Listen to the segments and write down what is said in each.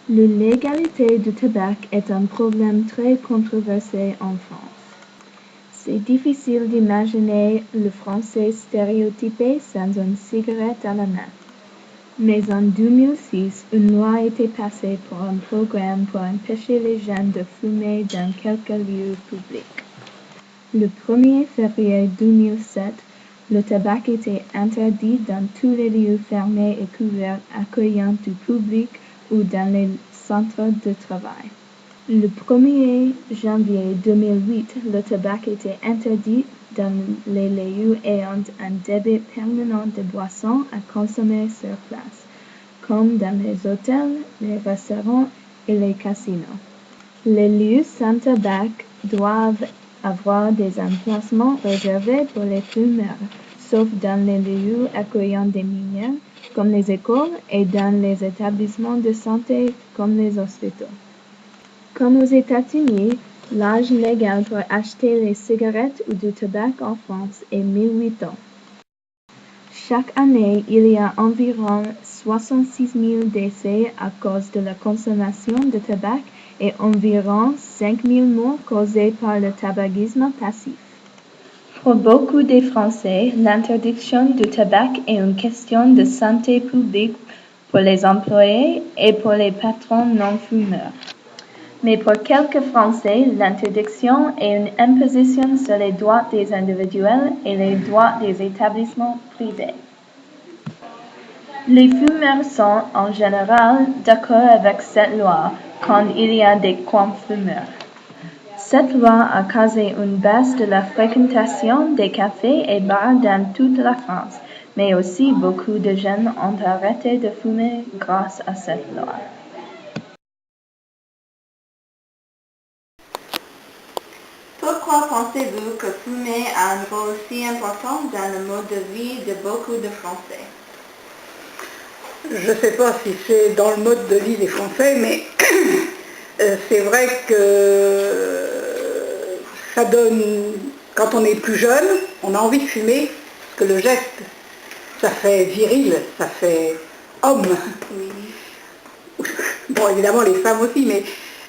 L'illégalité du tabac est un problème très controversé en France. C'est difficile d'imaginer le Français stéréotypé sans une cigarette à la main. Mais en 2006, une loi a été passée pour un programme pour empêcher les jeunes de fumer dans quelques lieux publics. Le 1er février 2007, le tabac était interdit dans tous les lieux fermés et couverts accueillant du public ou dans les centres de travail. Le 1er janvier 2008, le tabac était interdit dans les lieux ayant un débit permanent de boissons à consommer sur place, comme dans les hôtels, les restaurants et les casinos. Les lieux sans tabac doivent avoir des emplacements réservés pour les fumeurs, sauf dans les lieux accueillant des mineurs, comme les écoles, et dans les établissements de santé, comme les hôpitaux. Comme aux États-Unis, l'âge légal pour acheter les cigarettes ou du tabac en France est 1008 ans. Chaque année, il y a environ 66 000 décès à cause de la consommation de tabac et environ 5 000 morts causées par le tabagisme passif. Pour beaucoup de Français, l'interdiction du tabac est une question de santé publique pour les employés et pour les patrons non-fumeurs. Mais pour quelques Français, l'interdiction est une imposition sur les droits des individus et les droits des établissements privés. Les fumeurs sont, en général, d'accord avec cette loi quand il y a des coins fumeurs. Cette loi a causé une baisse de la fréquentation des cafés et bars dans toute la France, mais aussi beaucoup de jeunes ont arrêté de fumer grâce à cette loi. Pourquoi pensez-vous que fumer a un rôle si important dans le mode de vie de beaucoup de Français? Je ne sais pas si c'est dans le mode de vie des Français, mais c'est vrai que ça donne, quand on est plus jeune, on a envie de fumer, parce que le geste, ça fait viril, ça fait homme. Oui. Bon, évidemment, les femmes aussi, mais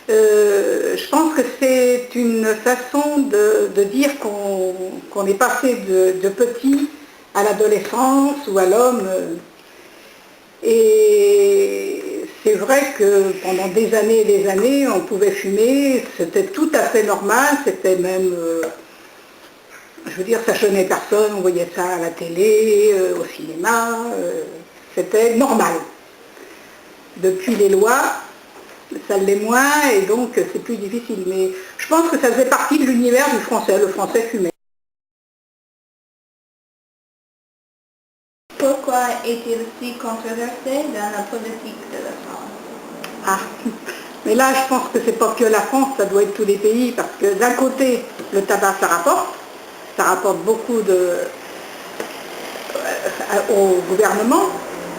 je pense que c'est une façon de dire qu'on est passé de petit à l'adolescence ou à l'homme. Et c'est vrai que pendant des années, on pouvait fumer, c'était tout à fait normal, c'était même, je veux dire, ça gênait personne, on voyait ça à la télé, au cinéma, c'était normal. Depuis les lois, ça l'est moins et donc c'est plus difficile. Mais je pense que ça faisait partie de l'univers du Français, le Français fumait. Pourquoi est-il si controversé dans la politique de la France? Ah, mais là je pense que c'est pas que la France, ça doit être tous les pays, parce que d'un côté, le tabac ça rapporte beaucoup au gouvernement,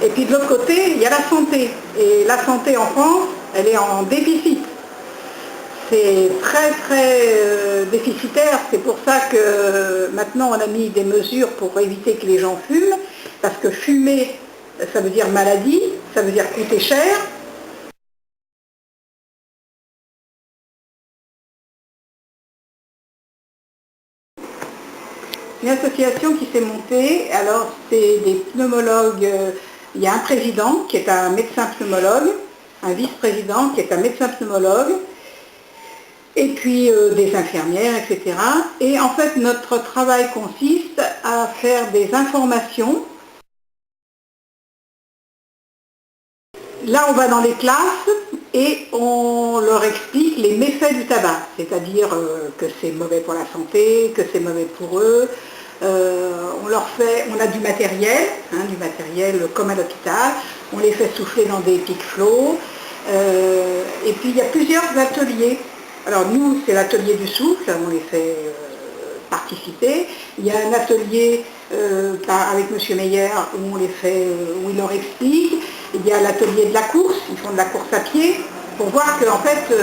et puis de l'autre côté, il y a la santé. Et la santé en France, elle est en déficit. C'est très très déficitaire, c'est pour ça que maintenant on a mis des mesures pour éviter que les gens fument, parce que fumer, ça veut dire maladie, ça veut dire coûter cher. Une association qui s'est montée, alors c'est des pneumologues, il y a un président qui est un médecin pneumologue, un vice-président qui est un médecin pneumologue, et puis des infirmières, etc. Et en fait, notre travail consiste à faire des informations. Là, on va dans les classes et on leur explique les méfaits du tabac, c'est-à-dire que c'est mauvais pour la santé, que c'est mauvais pour eux. On a du matériel comme à l'hôpital, on les fait souffler dans des pics flots. Et puis il y a plusieurs ateliers. Alors nous, c'est l'atelier du souffle, on les fait participer. Il y a un atelier avec M. Meyer où où il leur explique. Il y a l'atelier de la course, ils font de la course à pied, pour voir qu'en fait,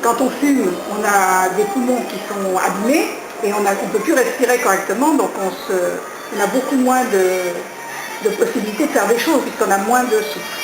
quand on fume, on a des poumons qui sont abîmés et on ne peut plus respirer correctement, donc on a beaucoup moins de possibilités de faire des choses puisqu'on a moins de souffle.